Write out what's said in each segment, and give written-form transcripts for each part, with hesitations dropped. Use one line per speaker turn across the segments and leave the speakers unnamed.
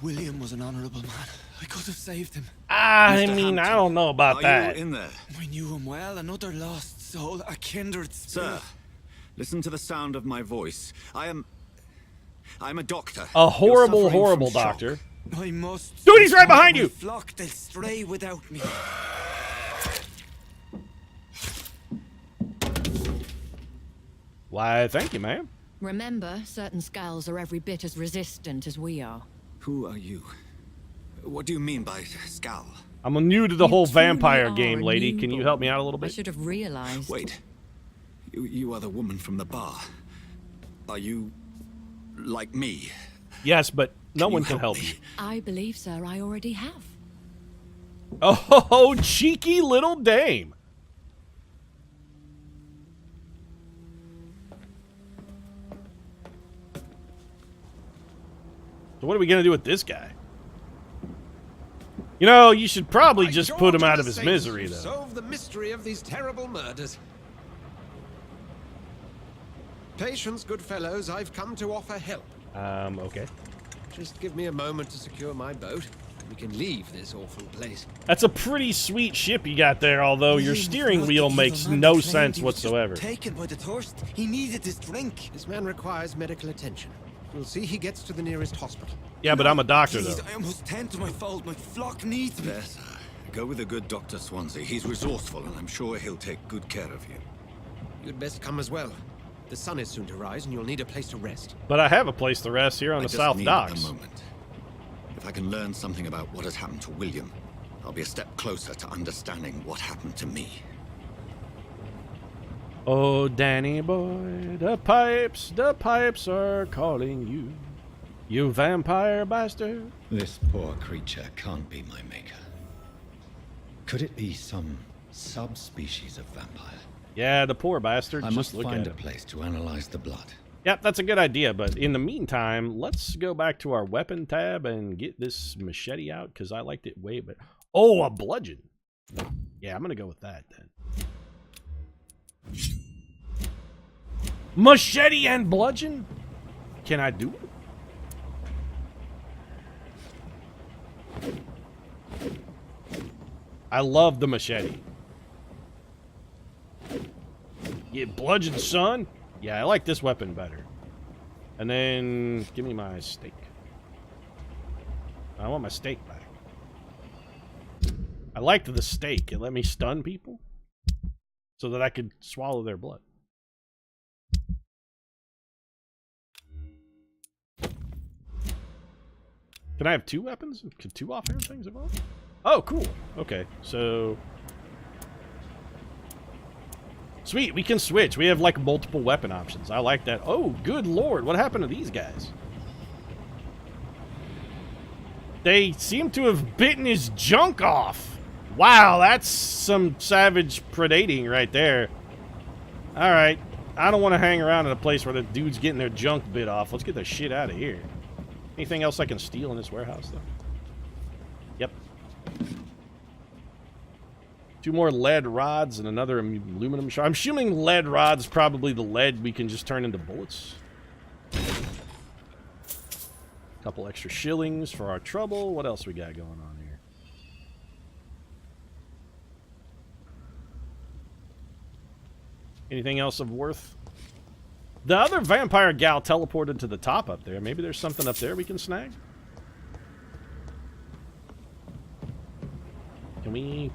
William was an honorable man. I could have saved him.
I
Mr.
mean, I
Hampton,
don't know about
are
that.
you in there?
I knew him well, another lost soul, a kindred spirit.
Sir, listen to the sound of my voice. I'm a doctor.
A
You're
horrible,
suffering
horrible
from shock.
doctor.
I must.
Dude, he's right behind
My
you!
flock, they'll stray without me.
Why, thank you, ma'am.
Remember, certain skulls are every bit as resistant as we are.
Who are you? What do you mean by Scal?
I'm new to the whole
You truly
vampire
are
game,
a
lady. Can you
newborn.
help me out a little
I
bit?
should have realized.
Wait. You are the woman from the bar. Are you like me?
Yes, but no
Can
one
you
can help
me?
you.
I believe, sir, I already have.
Oh, cheeky little dame. So what are we going to do with this guy? You know, you should probably just put him out of his misery, though.
Solve the mystery of these terrible murders. Patience, good fellows, I've come to offer help.
Okay.
Just give me a moment to secure my boat, and we can leave this awful place.
That's a pretty sweet ship you got there, although your
William was
steering
not
wheel
the
makes
evil man
no
that claimed
sense
he was just
whatsoever.
Taken by the thirst, he needed his drink.
This man requires medical attention. We'll see he gets to the nearest hospital.
Yeah, but I'm a doctor,
Please,
though.
I must tend to my fold. My flock needs me.
There, sir. Go with the good Dr. Swansea. He's resourceful, and I'm sure he'll take good care of you.
You'd best come as well. The sun is soon to rise, and you'll need a place to rest.
But I have a place to rest here on
I
the
just
South
need
Docks.
a moment. If I can learn something about what has happened to William, I'll be a step closer to understanding what happened to me.
Oh, Danny boy, the pipes are calling you. You vampire bastard.
This poor creature can't be my maker. Could it be some subspecies of vampire?
Yeah, the poor bastard.
I
Just
must
look
find
at
a
him.
place to analyze the blood.
Yep, that's a good idea, but in the meantime, let's go back to our weapon tab and get this machete out, because I liked it way better. Oh, a bludgeon. Yeah, I'm going to go with that, then. Machete and bludgeon? Can I do it? I love the machete. Yeah, bludgeon, son. Yeah, I like this weapon better. And then give me my steak. I want my steak back. I liked the steak. It let me stun people so that I could swallow their blood. Can I have two weapons? Can two offhand things evolve? Oh, cool. Okay, so... Sweet, we can switch. We have, like, multiple weapon options. I like that. Oh, good lord. What happened to these guys? They seem to have bitten his junk off. Wow, that's some savage predating right there. Alright. I don't want to hang around in a place where the dude's getting their junk bit off. Let's get the shit out of here. Anything else I can steal in this warehouse, though? Yep. 2 more lead rods and another aluminum shard. I'm assuming lead rods, probably the lead we can just turn into bullets. Couple extra shillings for our trouble. What else we got going on here? Anything else of worth? The other vampire gal teleported to the top up there. Maybe there's something up there we can snag? Can we...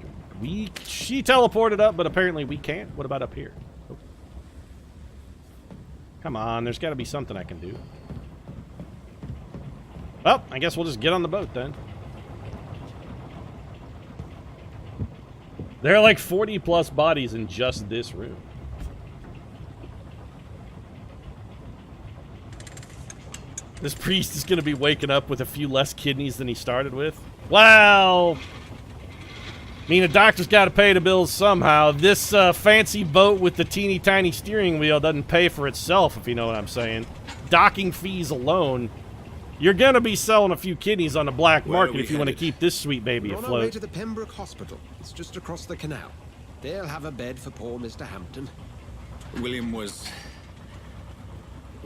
She teleported up, but apparently we can't. What about up here? Oh. Come on, there's got to be something I can do. Well, I guess we'll just get on the boat then. There are like 40 plus bodies in just this room. This priest is going to be waking up with a few less kidneys than he started with. Well, I mean, the doctor's got to pay the bills somehow. This fancy boat with the teeny tiny steering wheel doesn't pay for itself, if you know what I'm saying. Docking fees alone, you're going to be selling a few kidneys on the black market if you want to keep this sweet baby
We're on our way
afloat.
to the Pembroke Hospital. It's just across the canal. They'll have a bed for poor Mr. Hampton.
William was...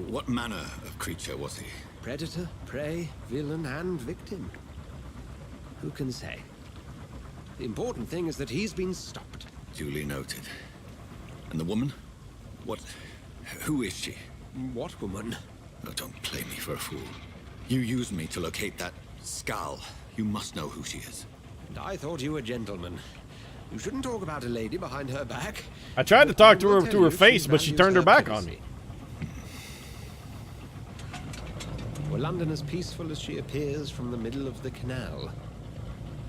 What manner of creature was he?
Predator, prey, villain, and victim. Who can say? The important thing is that he's been stopped.
Duly noted. And the woman? Who is she?
What woman?
Oh, don't play me for a fool. You used me to locate that skull. You must know who she is.
And I thought you a gentleman. You shouldn't talk about a lady behind her back.
I tried to talk to
I will
her
tell
to her
you,
face, but she
values
turned her back on
privacy.
me.
Were London as peaceful as she appears from the middle of the canal?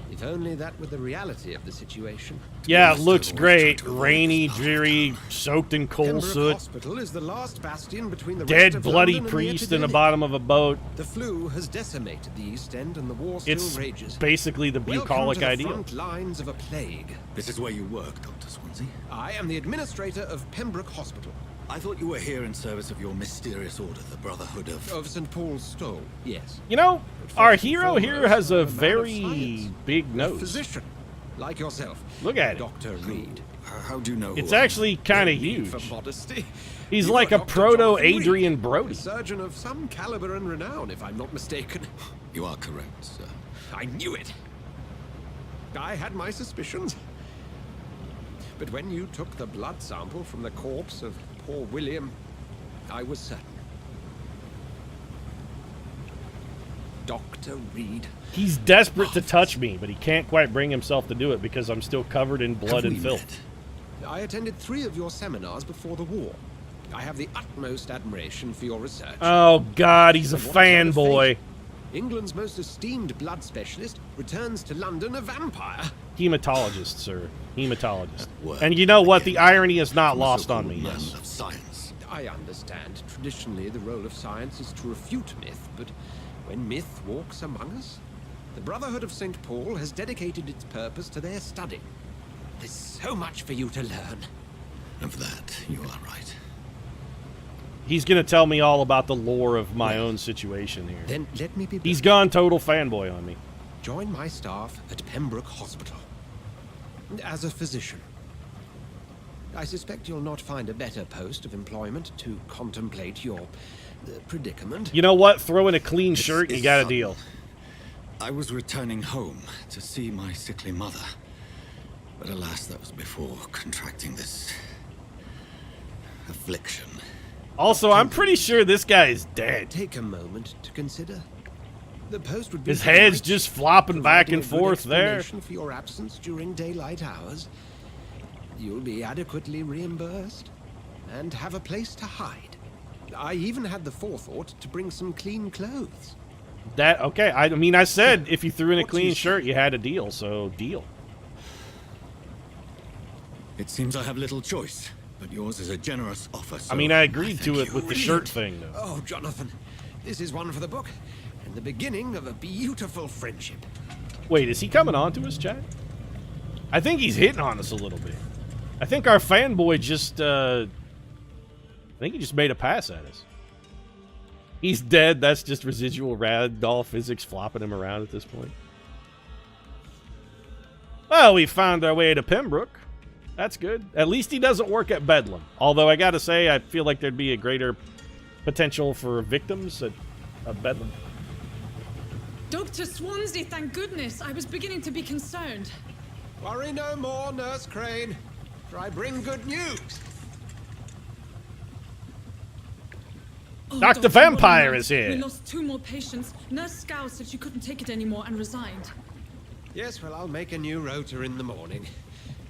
If only that were the reality of the situation.
Yeah, it looks great. Rainy, dreary, soaked in coal
Pembroke
soot.
Hospital is the last bastion between the rest
Dead,
of
bloody
London and the
priest in the
epidemic.
bottom of a boat.
The flu has decimated the East End and the war still
It's
rages.
basically the
Welcome
bucolic
to the
ideal.
front lines of a plague.
This is where you work, Dr. Swansea.
I am the administrator of Pembroke Hospital.
I thought you were here in service of your mysterious order, the Brotherhood of...
Of St. Paul's Stole, yes.
You know,
But
our
first and
hero here
foremost,
has
I'm
a
man of
very
science.
big
A
nose.
physician, like yourself.
Look at it.
Dr. Reed.
How do you know
It's
who I am?
actually kind of
No need
huge.
For modesty.
He's
You
like
are
a
Dr. Jonathan
proto-Adrian
Reed,
Brody.
A surgeon of some caliber and renown, if I'm not mistaken.
You are correct, sir.
I knew it. I had my suspicions. But when you took the blood sample from the corpse of poor William, I was certain. Dr. Reed.
He's desperate to touch me, but he can't quite bring himself to do it because I'm still covered in blood
Have
and
we
filth.
met?
I attended 3 of your seminars before the war. I have the utmost admiration for your research.
Oh God, he's a
What kind of
fanboy.
fate? England's most esteemed blood specialist returns to London a vampire.
Hematologist, sir. Hematologist.
That word
And you know what? The
again.
irony is not
From a
lost on
so-called
me.
man
Yes.
of science.
I understand. Traditionally, the role of science is to refute myth, but when myth walks among us, the Brotherhood of St. Paul has dedicated its purpose to their study. There's so much for you to learn.
Of that, you are right.
He's gonna tell me all about the lore of my own situation here.
Then let me be
He's
blunt.
gone total fanboy on me.
Join my staff at Pembroke Hospital. As a physician. I suspect you'll not find a better post of employment to contemplate your predicament.
You know what? Throw in a clean shirt, you
it's
got a
sudden.
deal.
I was returning home to see my sickly mother. But alas, that was before contracting this... affliction.
Also, I'm pretty sure this guy is dead.
Take a moment to consider. The post would be
His head's
polite,
just flopping back
providing
and
a good
forth there.
explanation for your absence during daylight hours. You'll be adequately reimbursed and have a place to hide. I even had the forethought to bring some clean clothes.
That okay? I mean, I said if you threw in a
What
clean
you
shirt, you had a deal. So deal.
It seems I have little choice, but yours is a generous offer. So
I mean, I agreed to
thank
it
you.
with the shirt thing, though.
Oh, Jonathan, this is one for the book and the beginning of a beautiful friendship.
Wait, is he coming on to us, chat? I think he's hitting on us a little bit. I think our fanboy just, I think he just made a pass at us. He's dead. That's just residual ragdoll physics flopping him around at this point. Well, we found our way to Pembroke. That's good. At least he doesn't work at Bedlam. Although I gotta say, I feel like there'd be a greater potential for victims at Bedlam.
Dr. Swansea, thank goodness. I was beginning to be concerned.
Worry no more, Nurse Crane, for I bring good news.
Oh,
Dr.
Dr.
Vampyr
Molyneux,
is here.
We lost 2 more patients. Nurse Scow said she couldn't take it anymore and resigned.
Yes, well, I'll make a new rota in the morning.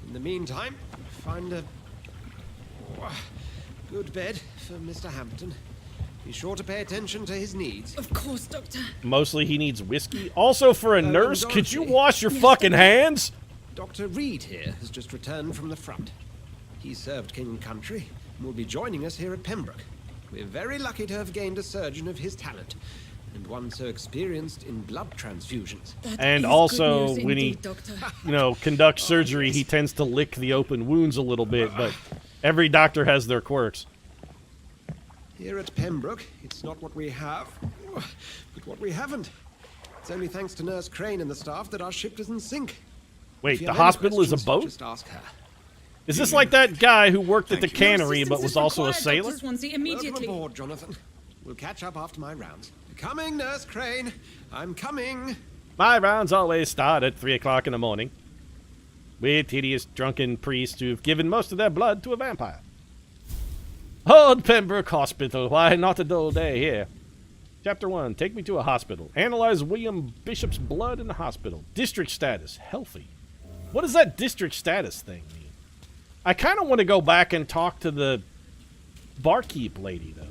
In the meantime, find a good bed for Mr. Hampton. Be sure to pay attention to his needs.
Of course, Doctor.
Mostly he needs whiskey. Also, for a nurse, could you
Dorothy.
wash your
Yes,
fucking
Doctor.
hands?
Dr. Reed here has just returned from the front. He served King and Country and will be joining us here at Pembroke. We're very lucky to have gained a surgeon of his talent, and one so experienced in blood transfusions.
That
And
is
also,
good news
when he-
indeed, Doctor.
You know, conducts surgery, he tends to lick the open wounds a little bit, but every doctor has their quirks.
Here at Pembroke, it's not what we have, but what we haven't. It's only thanks to Nurse Crane and the staff that our ship doesn't sink.
Wait,
If you
the
have any
hospital is a
questions,
boat?
Just ask her.
Is this like that guy who worked at the
Thank you.
cannery
Your
but was
assistance is
also a
required,
sailor?
Dr. Swansea,
Welcome
immediately.
aboard, Jonathan. We'll catch up after my rounds. Coming, Nurse Crane. I'm coming.
My rounds always start at 3 o'clock in the morning, with hideous drunken priests who've given most of their blood to a vampire. Old Pembroke Hospital, why not a dull day here? Chapter 1, take me to a hospital. Analyze William Bishop's blood in the hospital. District status, healthy. What does that district status thing mean? I kind of want to go back and talk to the barkeep lady, though.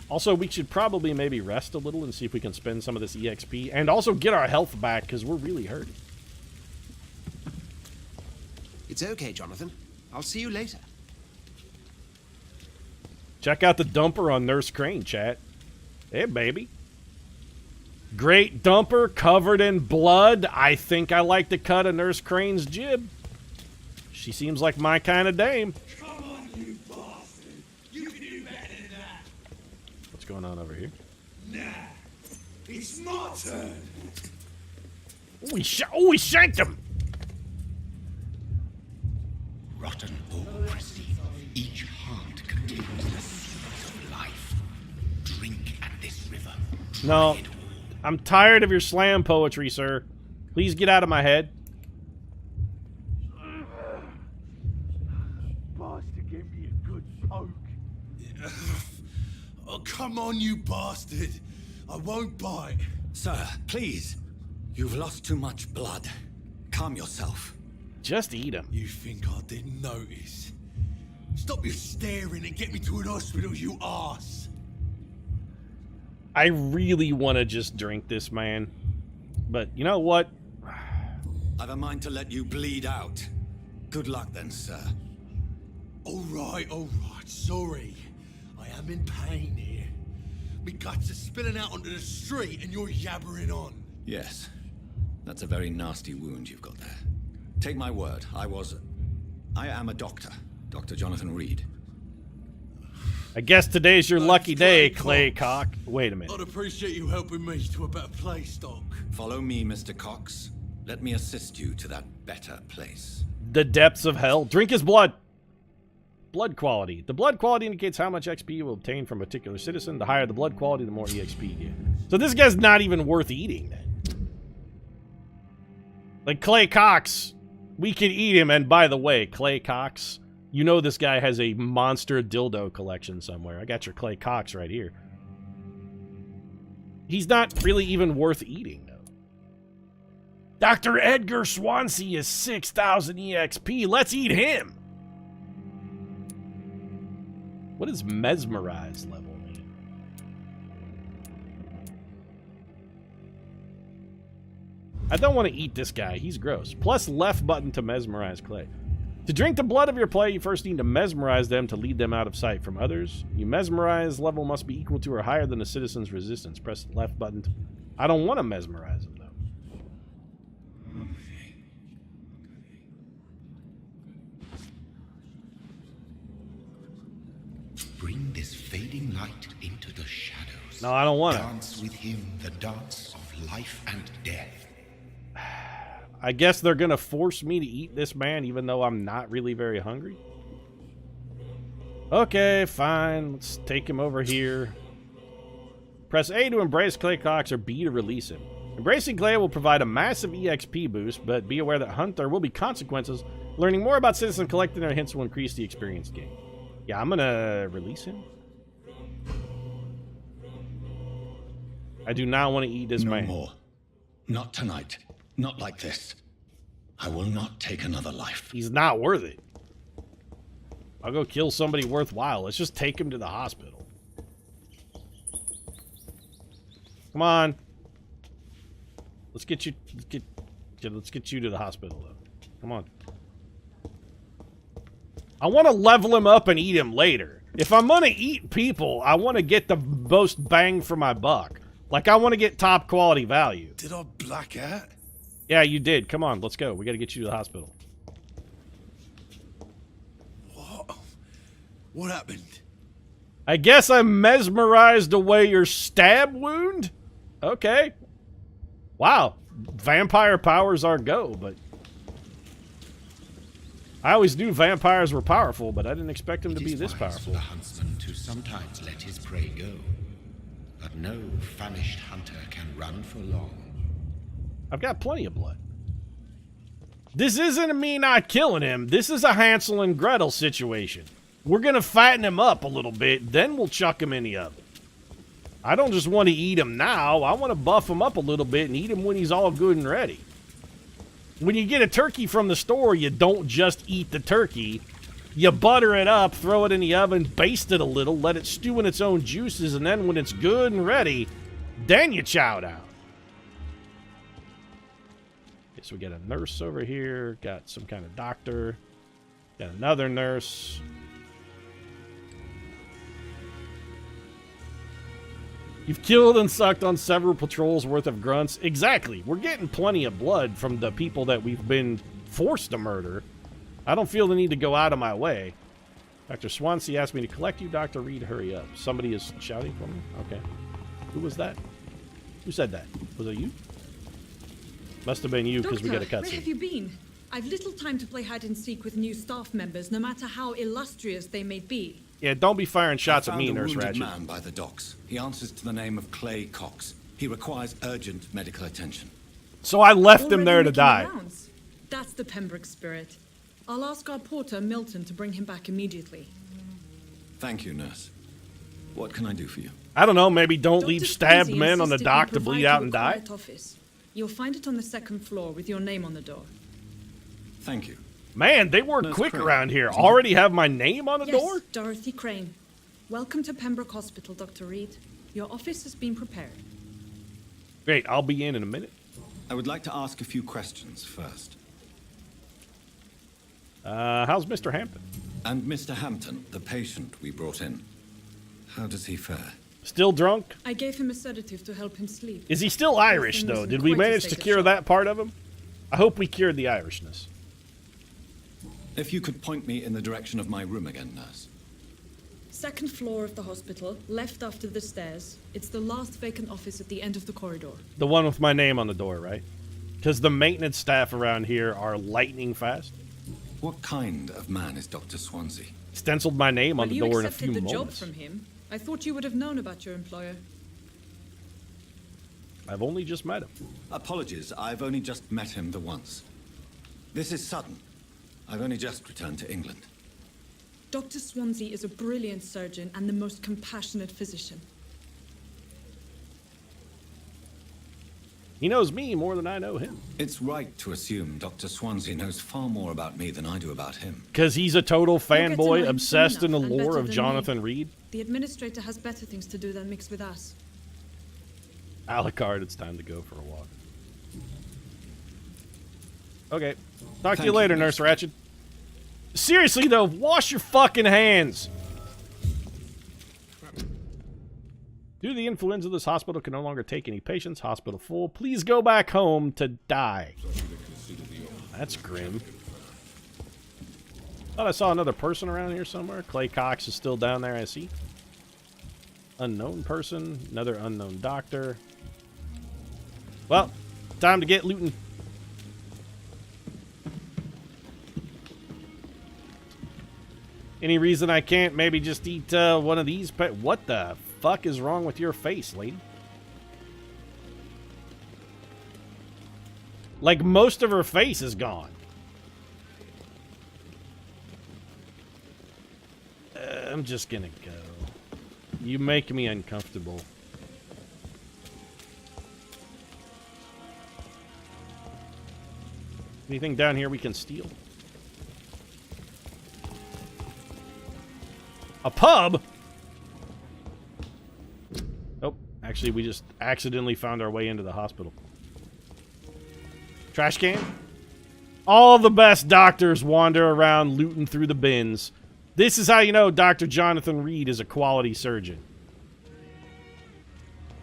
Also, we should probably maybe rest a little and see if we can spend some of this EXP. And also get our health back, because we're really hurting.
It's okay, Jonathan. I'll see you later.
Check out the dumper on Nurse Crane, chat. Hey, baby. Great dumper covered in blood. I think I like the cut of Nurse Crane's jib. She seems like my kind of dame.
Come on, you bastard! You can do better than that!
What's going on over here?
Nah, it's my turn!
Oh, we shanked him!
Rotten oak pristine. Each heart contains the secret of life. Drink at this river.
No, I'm tired of your slam poetry, sir. Please get out of my head.
Bastard gave me a good poke. Oh, come on, you bastard. I won't bite.
Sir, please. You've lost too much blood. Calm yourself.
Just eat him.
You think I didn't notice? Stop your staring and get me to an hospital, you arse.
I really want to just drink this, man. But you know what?
I've a mind to let you bleed out. Good luck then, sir.
All right, sorry. I am in pain here. Me guts are spilling out onto the street and you're yabbering on.
Yes. That's a very nasty wound you've got there. Take my word, I am a doctor. Dr. Jonathan Reed.
I guess today's your lucky day, Clay Cock. Wait a minute.
I'd appreciate you helping me to a better place, Doc.
Follow me, Mr. Cox. Let me assist you to that better place.
The depths of hell. Drink his blood. Blood quality. The blood quality indicates how much XP you will obtain from a particular citizen. The higher the blood quality, the more EXP you get. So this guy's not even worth eating, then. Like Clay Cox, we can eat him. And by the way, Clay Cox, you know this guy has a monster dildo collection somewhere. I got your Clay Cox right here. He's not really even worth eating, though. Dr. Edgar Swansea is 6,000 EXP. Let's eat him. What does mesmerize level mean? I don't want to eat this guy. He's gross. Plus left button to mesmerize Clay. To drink the blood of your play, you first need to mesmerize them to lead them out of sight from others. Your mesmerize level must be equal to or higher than the citizen's resistance. Press the left button. I don't want to mesmerize them, though.
Bring this fading light into the shadows.
No, I don't want to.
Dance with him the dance of life and death.
I guess they're going to force me to eat this man even though I'm not really very hungry. Okay, fine. Let's take him over here. Press A to embrace Clay Cox or B to release him. Embracing Clay will provide a massive EXP boost, but be aware that there will be consequences. Learning more about citizen collecting their hints will increase the experience gain. Yeah, I'm going to release him. I do not want to eat this man.
No more. Not tonight. Not like this. I will not take another life.
He's not worth it. I'll go kill somebody worthwhile. Let's just take him to the hospital. Come on. Let's get you. Let's get you to the hospital, though. Come on. I want to level him up and eat him later. If I'm gonna eat people, I want to get the most bang for my buck. Like I want to get top quality value.
Did I black out?
Yeah, you did. Come on, let's go. We got to get you to the hospital.
What? What happened?
I guess I mesmerized away your stab wound? Okay. Wow. Vampire powers are go, but... I always knew vampires were powerful, but I didn't expect them to be this
It is wise
powerful.
for the huntsman to sometimes let his prey go, but no famished hunter can run for long.
I've got plenty of blood. This isn't me not killing him. This is a Hansel and Gretel situation. We're going to fatten him up a little bit, then we'll chuck him in the oven. I don't just want to eat him now. I want to buff him up a little bit and eat him when he's all good and ready. When you get a turkey from the store, you don't just eat the turkey. You butter it up, throw it in the oven, baste it a little, let it stew in its own juices, and then when it's good and ready, then you chow down. Okay, so we got a nurse over here, got some kind of doctor, got another nurse. You've killed and sucked on several patrols worth of grunts. Exactly. We're getting plenty of blood from the people that we've been forced to murder. I don't feel the need to go out of my way. Dr. Swansea asked me to collect you. Dr. Reed, hurry up. Somebody is shouting for me? Okay. Who was that? Who said that? Was it you? Must have been you because we got a
Doctor, where
cutscene.
have you been? I've little time to play hide and seek with new staff members, no matter how illustrious they may be.
Yeah, don't be firing shots at me,
I found
Nurse
a wounded
Ratchet.
man by the docks. He answers to the name of Clay Cox. He requires urgent medical attention.
So I left him
Already
there to
making
die.
rounds. That's the Pembroke spirit. I'll ask our porter, Milton, to bring him back immediately.
Thank you, nurse. What can I do for you?
I don't know, maybe don't
Dr.
leave stabbed
Swansea
men on the
insisted
dock
we
to bleed
provide
out
you
and
a
die?
quiet office. You'll find it on the second floor with your name on the door.
Thank you.
Man, they work
Nurse
quick
Crane,
around here.
isn't it?
Already have my name on the
Yes,
door?
Dorothy Crane. Welcome to Pembroke Hospital, Dr. Reed. Your office has been prepared.
Great, I'll be in a minute.
I would like to ask a few questions first.
How's Mr. Hampton?
And Mr. Hampton, the patient we brought in. How does he fare?
Still drunk?
I gave him a sedative to help him sleep.
Is he still Irish,
Nothing
though?
was
Did we
quite a
manage to
state of
cure
shock.
that part of him? I hope we cured the Irishness.
If you could point me in the direction of my room again, nurse.
Second floor of the hospital, left after the stairs. It's the last vacant office at the end of the corridor.
The one with my name on the door, right? Because the maintenance staff around here are lightning fast.
What kind of man is Dr. Swansea?
Stenciled my name on
Well,
the
you
door in a
accepted
few
the job
moments.
from him. I thought you would have known about your employer.
I've only just met him.
Apologies, I've only just met him the once. This is sudden. I've only just returned to England.
Dr. Swansea is a brilliant surgeon and the most compassionate physician.
He knows me more than I know him.
It's right to assume Dr. Swansea knows far more about me than I do about him.
Because he's a total
You'll get to know
fanboy
him
obsessed in
soon
the
enough and
lore
better
of
than
Jonathan
me.
Reed.
The administrator has better things to do than mix with us.
Alucard, it's time to go for a walk. Okay. Talk to
Thank
you later,
you,
Nurse Ratchet. Seriously, though, wash your fucking hands. Due to the influenza, this hospital can no longer take any patients. Hospital full. Please go back home to die. That's grim. Thought I saw another person around here somewhere. Clay Cox is still down there, I see. Unknown person. Another unknown doctor. Well, time to get looting. Any reason I can't maybe just eat one of these? What the fuck is wrong with your face, lady? Like, most of her face is gone. I'm just gonna go. You make me uncomfortable. Anything down here we can steal? A pub? Nope. Actually, we just accidentally found our way into the hospital. Trash can? All the best doctors wander around looting through the bins. This is how you know Dr. Jonathan Reed is a quality surgeon.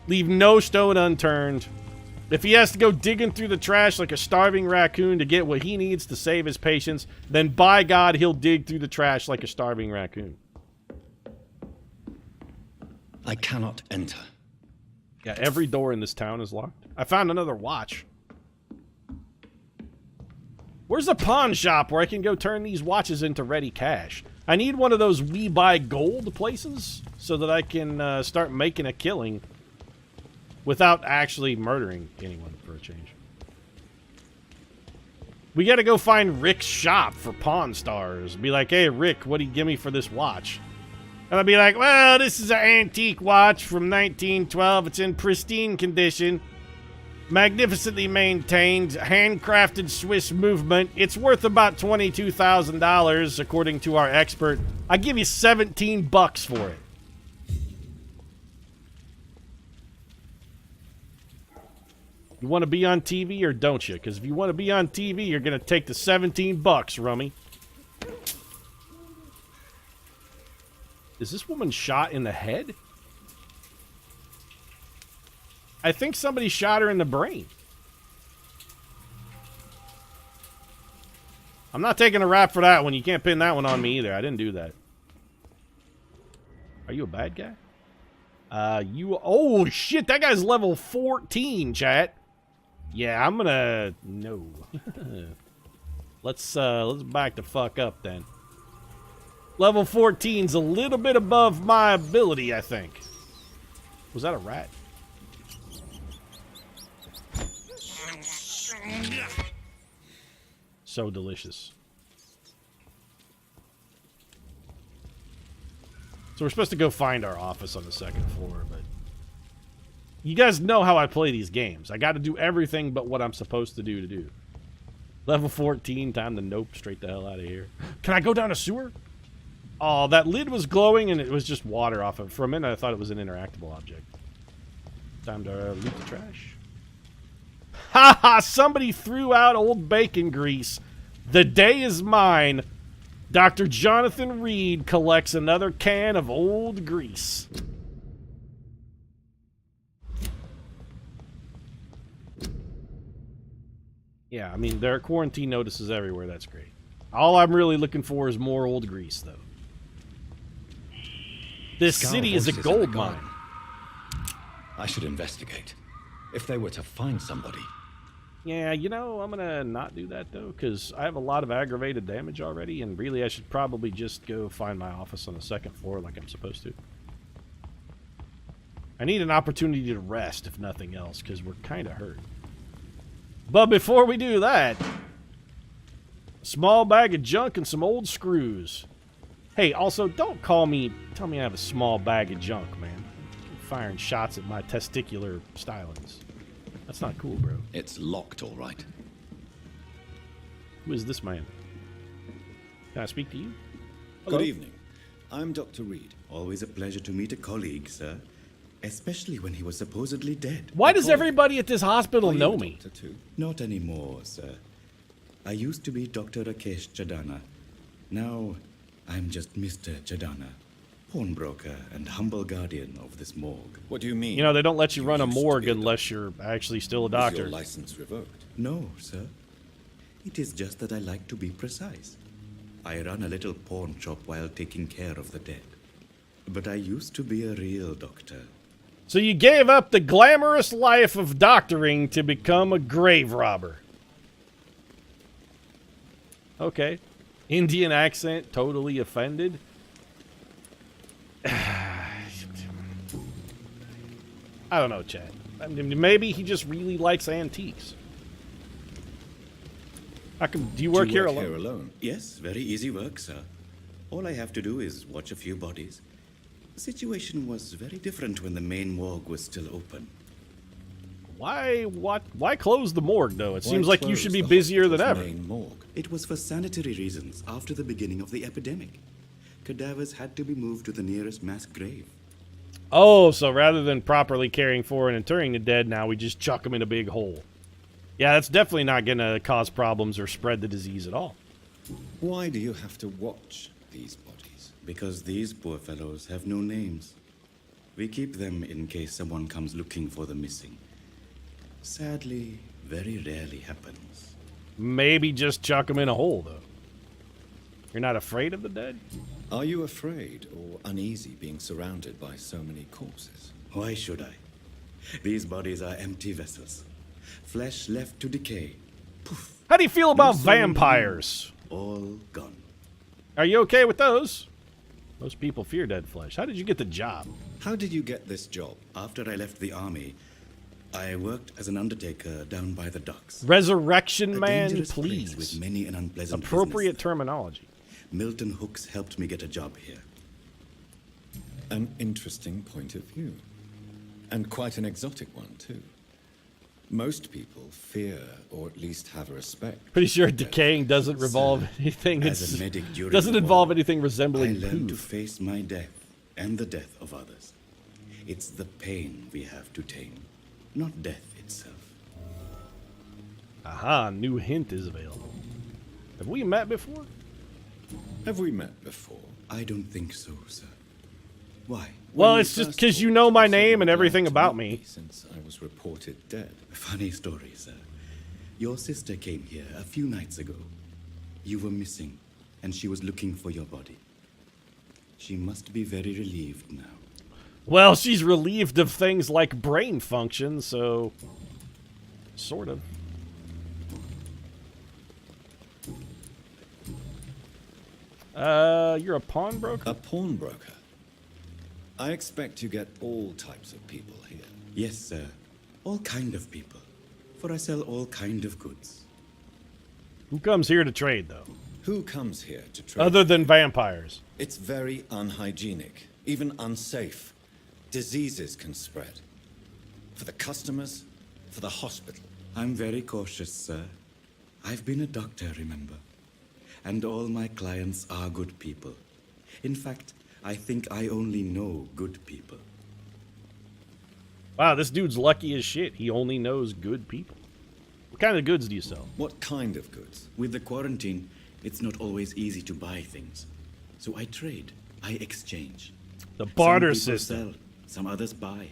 Leave no stone unturned. If he has to go digging through the trash like a starving raccoon to get what he needs to save his patients, then by God, he'll dig through the trash like a starving raccoon.
I cannot enter.
Yeah, every door in this town is locked. I found another watch. Where's the pawn shop where I can go turn these watches into ready cash? I need one of those we buy gold places so that I can start making a killing without actually murdering anyone for a change. We gotta go find Rick's shop for Pawn Stars. Be like, hey, Rick, what do you give me for this watch? And I'll be like, well, this is an antique watch from 1912. It's in pristine condition. Magnificently maintained, handcrafted Swiss movement. It's worth about $22,000, according to our expert. I give you $17 for it. You want to be on TV or don't you? Because if you want to be on TV, you're going to take the $17, Rummy. Is this woman shot in the head? I think somebody shot her in the brain. I'm not taking a rap for that one. You can't pin that one on me either. I didn't do that. Are you a bad guy? Oh, shit. That guy's level 14, chat. Yeah, I'm gonna... No. Let's back the fuck up, then. Level 14's a little bit above my ability, I think. Was that a rat? So delicious. So we're supposed to go find our office on the second floor, but... You guys know how I play these games. I got to do everything but what I'm supposed to do. Level 14, time to nope straight the hell out of here. Can I go down a sewer? Oh, that lid was glowing and it was just water off of it. For a minute, I thought it was an interactable object. Time to loot the trash. Ha ha! Somebody threw out old bacon grease. The day is mine. Dr. Jonathan Reed collects another can of old grease. Yeah, I mean, there are quarantine notices everywhere. That's great. All I'm really looking for is more old grease, though. This city is a gold mine.
I should investigate. If they were to find somebody.
Yeah, you know, I'm gonna not do that, though, because I have a lot of aggravated damage already, and really I should probably just go find my office on the second floor like I'm supposed to. I need an opportunity to rest, if nothing else, because we're kind of hurt. But before we do that, a small bag of junk and some old screws. Hey, also, don't tell me I have a small bag of junk, man. You're firing shots at my testicular stylings. That's not cool, bro.
It's locked, all right.
Who is this man? Can I speak to you?
Hello? Good evening. I'm Dr. Reed. Always a pleasure to meet a colleague, sir. Especially when he was supposedly dead.
Why does everybody at this hospital know me?
Too? Not anymore, sir. I used to be Dr. Rakesh Chadana. Now, I'm just Mr. Chadana, pawnbroker and humble guardian of this morgue.
What do you mean?
You know, they don't let you run a morgue unless you're actually still a doctor.
Is your license revoked?
No, sir. It is just that I like to be precise. I run a little pawn shop while taking care of the dead. But I used to be a real doctor.
So you gave up the glamorous life of doctoring to become a grave robber. Okay. Indian accent, totally offended. I don't know, Chad. I mean, maybe he just really likes antiques. Do you work here alone?
Yes, very easy work, sir. All I have to do is watch a few bodies. The situation was very different when the main morgue was still open.
Why close the morgue, though? It seems like you should be busier than ever.
Main morgue? It was for sanitary reasons after the beginning of the epidemic. Cadavers had to be moved to the nearest mass grave.
Oh, so rather than properly caring for and interring the dead, now we just chuck them in a big hole. Yeah, that's definitely not going to cause problems or spread the disease at all.
Why do you have to watch these bodies?
Because these poor fellows have no names. We keep them in case someone comes looking for the missing. Sadly, very rarely happens.
Maybe just chuck them in a hole, though. You're not afraid of the dead?
Are you afraid or uneasy being surrounded by so many corpses?
Why should I? These bodies are empty vessels. Flesh left to decay. Poof.
How do you feel about
No sign of
vampires?
All gone.
Are you okay with those? Most people fear dead flesh. How did you get the job?
How did you get this job?
After I left the army, I worked as an undertaker down by the docks.
Resurrection
A
man,
dangerous place
please.
with many an unpleasant
Appropriate
business.
terminology.
Milton Hooks helped me get a job here.
An interesting point of view. And quite an exotic one, too. Most people fear, or at least have a respect.
Pretty sure decaying doesn't revolve anything.
As
It's,
a medic during
doesn't
the
involve
war,
anything
I
resembling
learned to
poo.
face my death and the death of others. It's the pain we have to tame, not death itself.
Aha, new hint is available. Have we met before?
Have we met before?
I don't think so, sir. Why?
Well,
When we
it's just
first
because you
talked,
know my
said
name
you
and
would
everything
like to
about
meet
me.
Since I was reported dead.
Funny story, sir. Your sister came here a few nights ago. You were missing, and she was looking for your body. She must be very relieved now.
Well, she's relieved of things like brain function, so... Sort of. You're a pawnbroker?
A pawnbroker. I expect you get all types of people here.
Yes, sir. All kind of people. For I sell all kind of goods.
Who comes here to trade, though?
Who comes here to trade?
Other than vampires.
It's very unhygienic, even unsafe. Diseases can spread. For the customers, for the hospital.
I'm very cautious, sir. I've been a doctor, remember? And all my clients are good people. In fact, I think I only know good people.
Wow, this dude's lucky as shit. He only knows good people. What kind of goods do you sell?
What kind of goods?
With the quarantine, it's not always easy to buy things. So I trade. I exchange.
The barter
Some people
system.
sell, some others buy.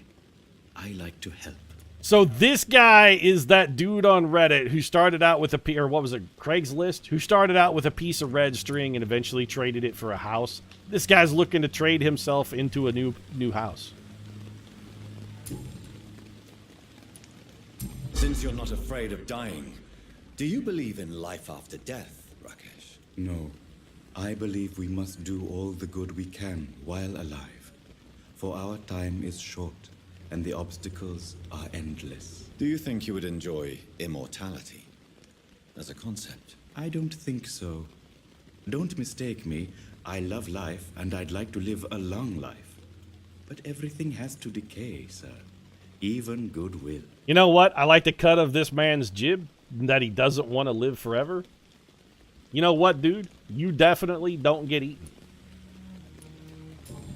I like to help.
So this guy is that dude on Reddit who started out with or what was it, Craigslist? Who started out with a piece of red string and eventually traded it for a house. This guy's looking to trade himself into a new house.
Since you're not afraid of dying, do you believe in life after death, Rakesh?
No, I believe we must do all the good we can while alive. For our time is short, and the obstacles are endless.
Do you think you would enjoy immortality as a concept?
I don't think so. Don't mistake me. I love life, and I'd like to live a long life. But everything has to decay, sir. Even goodwill.
You know what? I like the cut of this man's jib, that he doesn't want to live forever. You know what, dude? You definitely don't get eaten.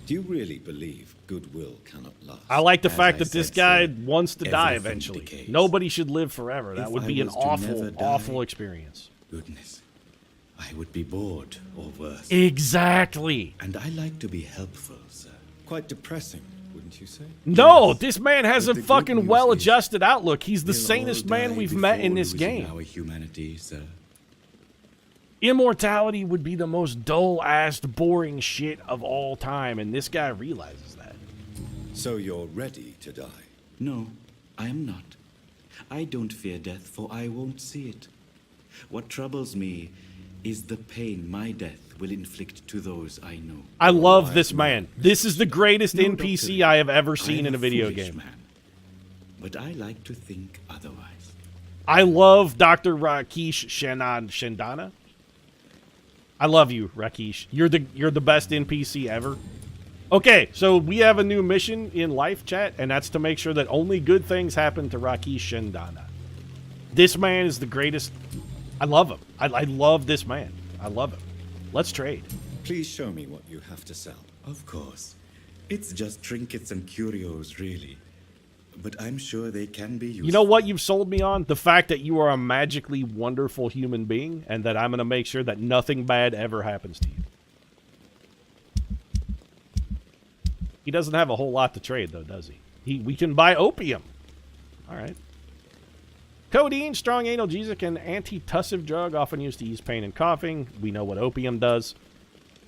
Do you really believe goodwill cannot last?
I like the
As
fact
I
that this
said,
guy
sir,
wants to die
everything
eventually.
decays.
Nobody should live forever. That
If
would be
I
an
was to never die-
awful experience.
Goodness. I would be bored or worse.
Exactly.
And I like to be helpful, sir.
Quite depressing, wouldn't you say?
No,
Yes.
this man has
But
a
the good
fucking
news
well-adjusted outlook. He's the
We'll
sanest
all
man
die
we've met in
before
this
losing
game.
Our humanity, sir.
Immortality would be the most dull-assed, boring shit of all time, and this guy realizes that.
So you're ready to die?
No, I am not. I don't fear death, for I won't see it. What troubles me is the pain my death will inflict to those I know.
I love
I
this
know.
man. This is the greatest
No,
NPC
Doctor,
I have ever
I
seen
am
in a video
foolish
game.
man, but I like to think otherwise.
I love Dr. Rakesh Shandana. I love you, Rakesh. You're the best NPC ever. Okay, so we have a new mission in life chat, and that's to make sure that only good things happen to Rakesh Shandana. This man is the greatest. I love him. I love this man. I love him. Let's trade.
Please show me what you have to sell.
Of course. It's just trinkets and curios, really. But I'm sure they can be useful.
You know what you've sold me on? The fact that you are a magically wonderful human being, and that I'm going to make sure that nothing bad ever happens to you. He doesn't have a whole lot to trade, though, does he? We can buy opium. All right. Codeine, strong analgesic, and antitussive drug often used to ease pain and coughing. We know what opium does.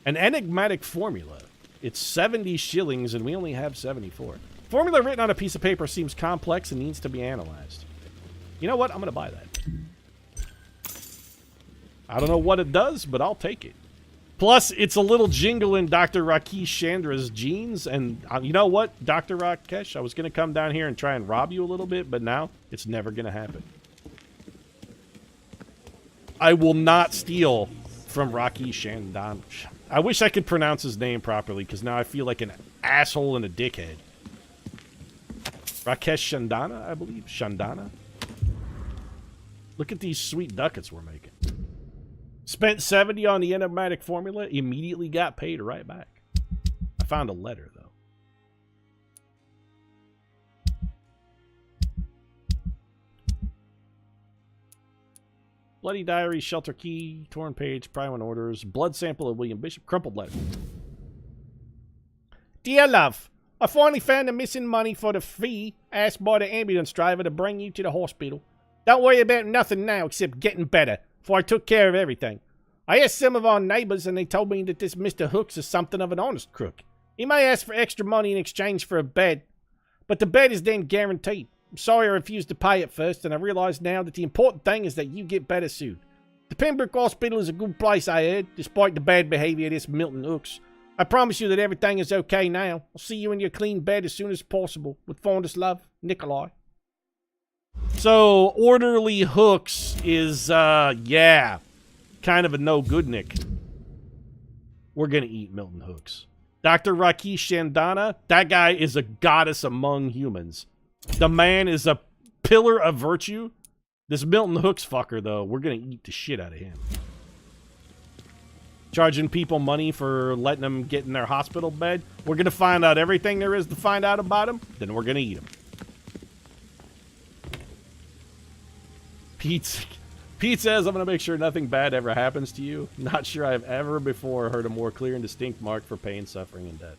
An enigmatic formula. It's 70 shillings, and we only have 74. Formula written on a piece of paper seems complex and needs to be analyzed. You know what? I'm going to buy that. I don't know what it does, but I'll take it. Plus, it's a little jingle in Dr. Rakesh Chandra's jeans, and you know what, Dr. Rakesh? I was going to come down here and try and rob you a little bit, but now it's never going to happen. I will not steal from Rakesh Chandana. I wish I could pronounce his name properly, because now I feel like an asshole and a dickhead. Rakesh Chandana, I believe. Chandana? Look at these sweet ducats we're making. Spent 70 on the enigmatic formula, immediately got paid right back. I found a letter, though. Bloody diary, shelter key, torn page, private orders, blood sample of William Bishop, crumpled letter. Dear love, I finally found the missing money for the fee asked by the ambulance driver to bring you to the hospital. Don't worry about nothing now except getting better, for I took care of everything. I asked some of our neighbors, and they told me that this Mr. Hooks is something of an honest crook. He may ask for extra money in exchange for a bed, but the bed is then guaranteed. I'm sorry I refused to pay at first, and I realize now that the important thing is that you get better soon. The Pembroke Hospital is a good place, I heard, despite the bad behavior of this Milton Hooks. I promise you that everything is okay now. I'll see you in your clean bed as soon as possible. With fondest love, Nikolai. So, Orderly Hooks is, yeah, kind of a no-good Nick. We're gonna eat Milton Hooks. Dr. Rakesh Chandana, that guy is a goddess among humans. The man is a pillar of virtue. This Milton Hooks fucker, though, we're gonna eat the shit out of him. Charging people money for letting them get in their hospital bed. We're gonna find out everything there is to find out about him. Then we're gonna eat him. Pete says, I'm going to make sure nothing bad ever happens to you. Not sure I've ever before heard a more clear and distinct mark for pain, suffering, and death.